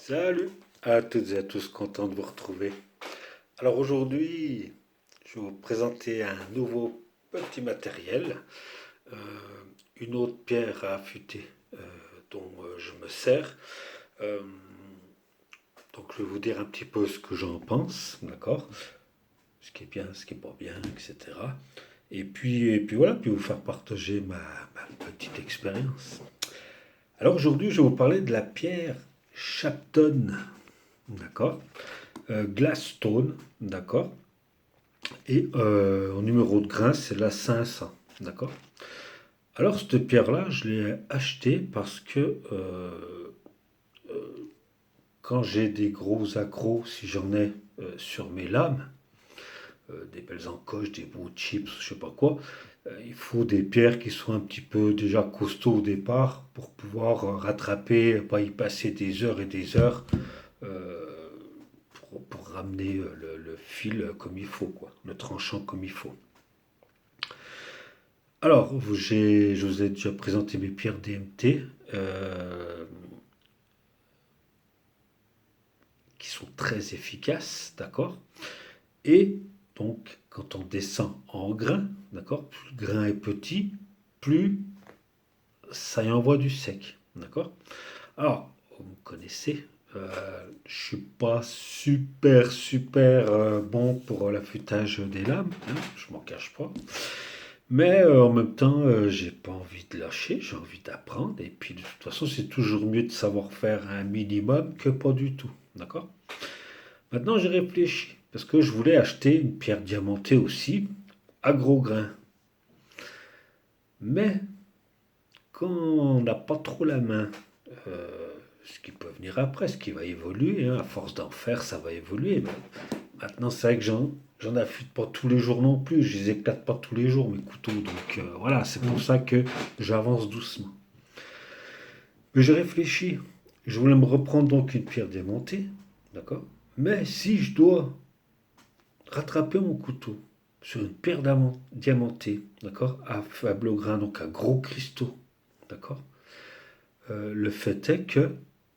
Salut à toutes et à tous, content de vous retrouver. Alors aujourd'hui, je vais vous présenter un nouveau petit matériel, euh, une autre pierre à affûter dont je me sers. Euh, donc je vais vous dire un petit peu ce que j'en pense, d'accord? Ce qui est bien, ce qui est pas bien, etc. Et puis voilà, puis vous faire partager ma petite expérience. Alors aujourd'hui, je vais vous parler de la pierre Shapton, d'accord? Glassstone, d'accord. Et en numéro de grain, c'est la 500, d'accord. Alors cette pierre-là, je l'ai achetée parce que quand j'ai des gros accros, si j'en ai sur mes lames, des belles encoches, des bouts de chips, je sais pas quoi, il faut des pierres qui soient un petit peu déjà costauds au départ pour pouvoir rattraper, pas y passer des heures et des heures euh, pour ramener le fil comme il faut, quoi, le tranchant comme il faut. Alors, je vous ai déjà présenté mes pierres DMT, qui sont très efficaces, d'accord. Et donc, quand on descend en grain, d'accord, plus le grain est petit, plus ça y envoie du sec, d'accord. Alors, vous me connaissez, je suis pas super bon pour l'affûtage des lames, hein, je m'en cache pas. Mais en même temps, j'ai pas envie de lâcher, j'ai envie d'apprendre. Et puis de toute façon, c'est toujours mieux de savoir faire un minimum que pas du tout. D'accord. Maintenant, j'ai réfléchi. Parce que je voulais acheter une pierre diamantée aussi, à gros grains. Mais quand on n'a pas trop la main, ce qui peut venir après, ce qui va évoluer, hein, à force d'en faire, ça va évoluer. Mais maintenant, c'est vrai que j'en affûte pas tous les jours non plus. Je les éclate pas tous les jours, mes couteaux. Donc voilà, c'est pour ça que j'avance doucement. Mais j'ai réfléchi. Je voulais me reprendre donc une pierre diamantée, d'accord. Mais si je dois rattraper mon couteau sur une pierre diamantée, d'accord, à faible grain, donc à gros cristaux, d'accord, le fait est que,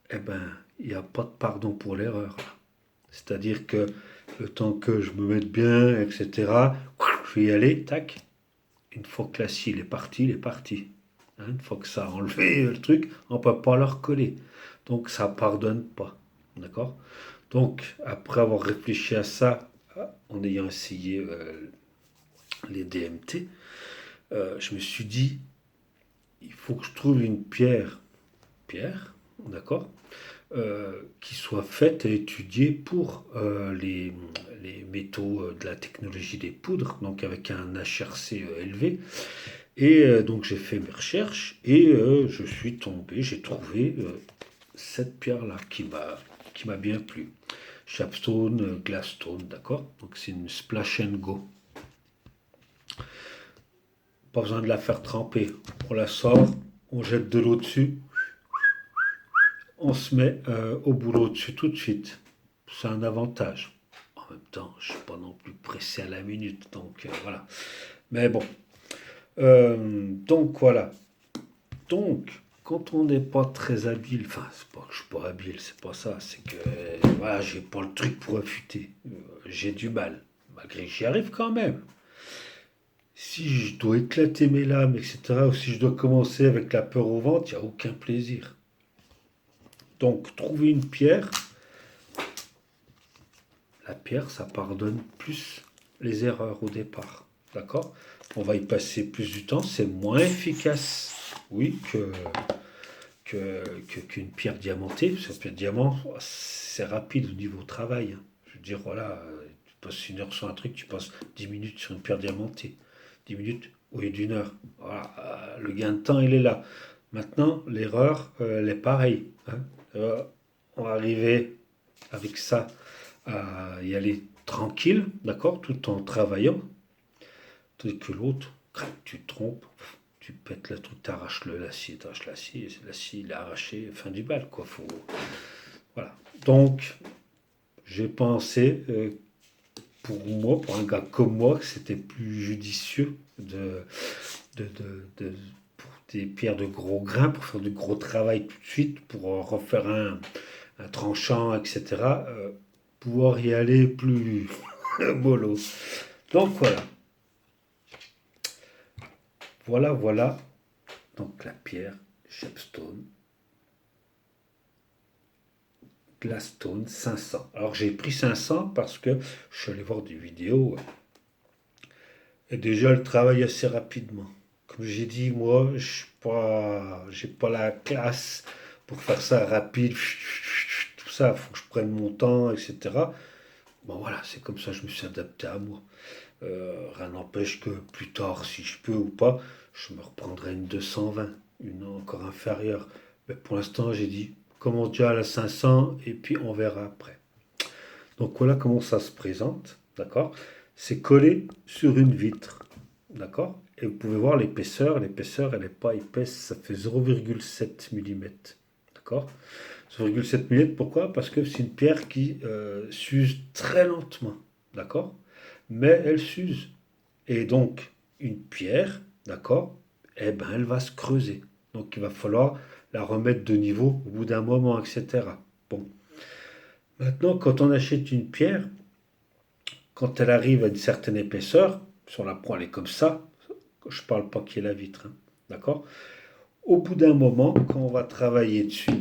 eh ben, il n'y a pas de pardon pour l'erreur. C'est-à-dire que le temps que je me mette bien, etc., je vais y aller, tac. Une fois que la scie est partie, il est parti. Hein, une fois que ça a enlevé le truc, on ne peut pas le recoller. Donc ça ne pardonne pas. D'accord. Donc après avoir réfléchi à ça, en ayant essayé les DMT, je me suis dit, il faut que je trouve une pierre, d'accord, qui soit faite et étudiée pour les métaux de la technologie des poudres, donc avec un HRC élevé. Et donc j'ai fait mes recherches et je suis tombé, j'ai trouvé cette pierre-là qui m'a bien plu. Chapstone, Glassstone, d'accord. Donc c'est une splash and go. Pas besoin de la faire tremper. On la sort, on jette de l'eau dessus, on se met au boulot dessus tout de suite. C'est un avantage. En même temps, je ne suis pas non plus pressé à la minute, donc voilà. Mais bon, donc voilà. Donc, quand on n'est pas très habile, enfin, c'est pas que je suis pas habile, c'est pas ça, c'est que voilà, j'ai pas le truc pour affûter. J'ai du mal, malgré que j'y arrive quand même. Si je dois éclater mes lames, etc., ou si je dois commencer avec la peur au ventre, il n'y a aucun plaisir. Donc, trouver une pierre, la pierre, ça pardonne plus les erreurs au départ. D'accord. On va y passer plus du temps, c'est moins efficace, oui, qu'une pierre diamantée. Parce que pierre diamant, c'est rapide au niveau travail. Je veux dire, voilà, tu passes une heure sur un truc, tu passes 10 minutes sur une pierre diamantée. 10 minutes au lieu d'une heure. Voilà, le gain de temps, il est là. Maintenant, l'erreur, elle est pareille. Hein. On va arriver avec ça à y aller tranquille, d'accord, tout en travaillant. Tandis que l'autre, tu te trompes, tu pètes le truc, t'arraches l'acier, l'acier il est arraché, fin du bal, quoi. Faut, voilà. Donc, j'ai pensé, pour moi, pour un gars comme moi, que c'était plus judicieux pour des pierres de gros grains, pour faire du gros travail tout de suite, pour refaire un tranchant, etc., pouvoir y aller plus mollo. Donc voilà, voilà. Donc la pierre, Shepstone, Glassstone 500. Alors j'ai pris 500 parce que je suis allé voir des vidéos et déjà elle travaille assez rapidement. Comme j'ai dit, moi, j'ai pas la classe pour faire ça rapide, tout ça, il faut que je prenne mon temps, etc. Bon voilà, c'est comme ça, je me suis adapté à moi. Rien n'empêche que plus tard, si je peux ou pas, je me reprendrai une 220, une encore inférieure. Mais pour l'instant, j'ai dit, commence déjà à la 500 et puis on verra après. Donc voilà comment ça se présente, d'accord? C'est collé sur une vitre, d'accord? Et vous pouvez voir l'épaisseur. L'épaisseur, elle n'est pas épaisse, ça fait 0,7 mm, d'accord? 0,7 mm, pourquoi? Parce que c'est une pierre qui s'use très lentement, d'accord? Mais elle s'use. Et donc, une pierre, d'accord? Eh ben, elle va se creuser. Donc, il va falloir la remettre de niveau au bout d'un moment, etc. Bon. Maintenant, quand on achète une pierre, quand elle arrive à une certaine épaisseur, si on la prend, elle est comme ça, je ne parle pas qu'il y ait la vitre, hein, d'accord? Au bout d'un moment, quand on va travailler dessus,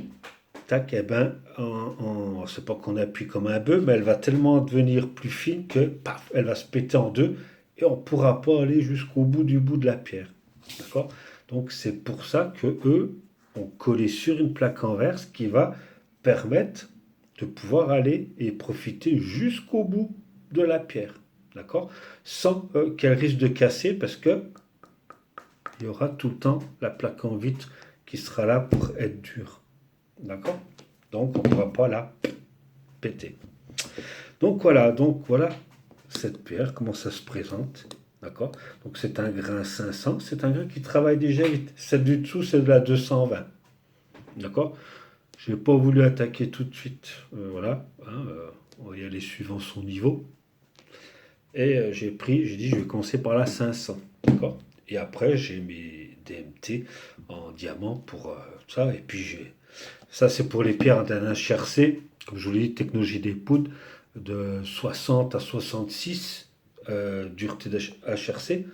tac, eh ben, c'est pas qu'on appuie comme un bœuf, mais elle va tellement devenir plus fine que, paf, elle va se péter en deux et on ne pourra pas aller jusqu'au bout de la pierre, d'accord? Donc c'est pour ça que eux ont collé sur une plaque en verre, ce qui va permettre de pouvoir aller et profiter jusqu'au bout de la pierre, d'accord? Sans qu'elle risque de casser parce que il y aura tout le temps la plaque en vitre qui sera là pour être dure, d'accord? Donc on ne va pas la péter. Donc voilà cette pierre, comment ça se présente, d'accord? Donc c'est un grain 500, c'est un grain qui travaille déjà vite. Celle du dessous, c'est de la 220, d'accord? Je n'ai pas voulu attaquer tout de suite, voilà, hein, on va y aller suivant son niveau. Et j'ai dit, je vais commencer par la 500, d'accord? Et après, j'ai mes DMT en diamant pour ça. Et puis, ça, c'est pour les pierres d'un HRC, comme je vous l'ai dit, technologie des poudres, de 60 à 66 dureté d'HRC.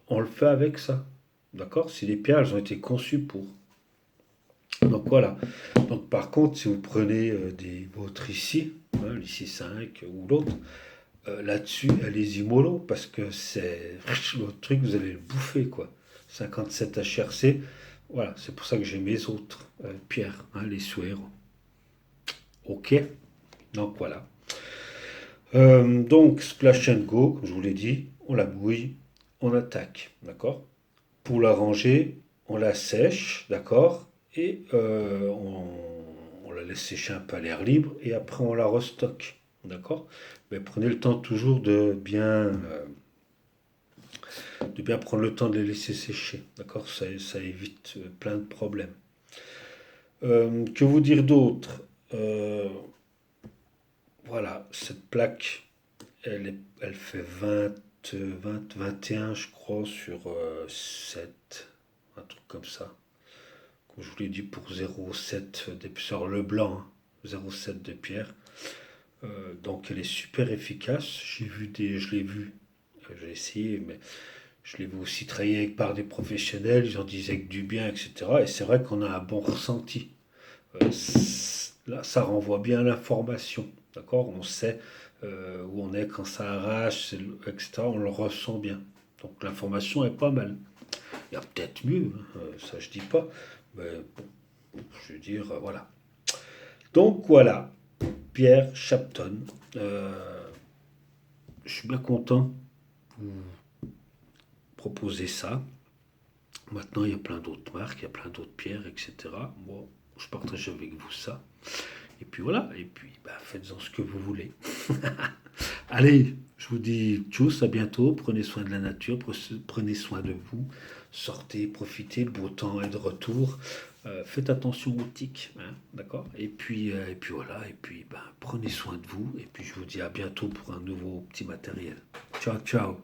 On le fait avec ça, d'accord? Si les pierres, elles ont été conçues pour. Donc voilà. Donc par contre, si vous prenez des vôtres ici, hein, l'ici 5 ou l'autre, là-dessus, allez-y mollo, parce que c'est l'autre truc, vous allez le bouffer, quoi. 57 HRC, voilà, c'est pour ça que j'ai mes autres pierres, hein, les Suero. Ok, donc voilà. Donc, splash and go, comme je vous l'ai dit, on la mouille, on attaque, d'accord? Pour la ranger, on la sèche, d'accord? Et on la laisse sécher un peu à l'air libre, et après on la restocke, d'accord? Mais prenez le temps toujours de bien prendre le temps de les laisser sécher, d'accord? Ça évite plein de problèmes. Que vous dire d'autre? Voilà, cette plaque, elle fait 21, je crois, sur 7, un truc comme ça. Comme je vous l'ai dit, pour 0,7 d'épaisseur, le blanc, hein, 0,7 de pierre. Donc elle est super efficace. Je l'ai vu, j'ai essayé, mais je l'ai vu aussi travailler par des professionnels, ils en disaient que du bien, etc. Et c'est vrai qu'on a un bon ressenti. Là, ça renvoie bien à l'information, d'accord? On sait où on est quand ça arrache, etc. On le ressent bien. Donc l'information est pas mal. Il y a peut-être mieux, hein, ça je dis pas, mais bon, je veux dire, voilà. Donc voilà, Pierre Shapton. Je suis bien content de vous proposer ça. Maintenant, il y a plein d'autres marques, il y a plein d'autres pierres, etc. Moi, je partage avec vous ça. Et puis voilà, et puis bah, faites-en ce que vous voulez. Allez, je vous dis tchuss, à bientôt. Prenez soin de la nature, prenez soin de vous. Sortez, profitez, le beau temps est de retour. Faites attention aux tiques, hein, d'accord? Et puis voilà, et puis bah, prenez soin de vous. Et puis je vous dis à bientôt pour un nouveau petit matériel. Ciao, ciao.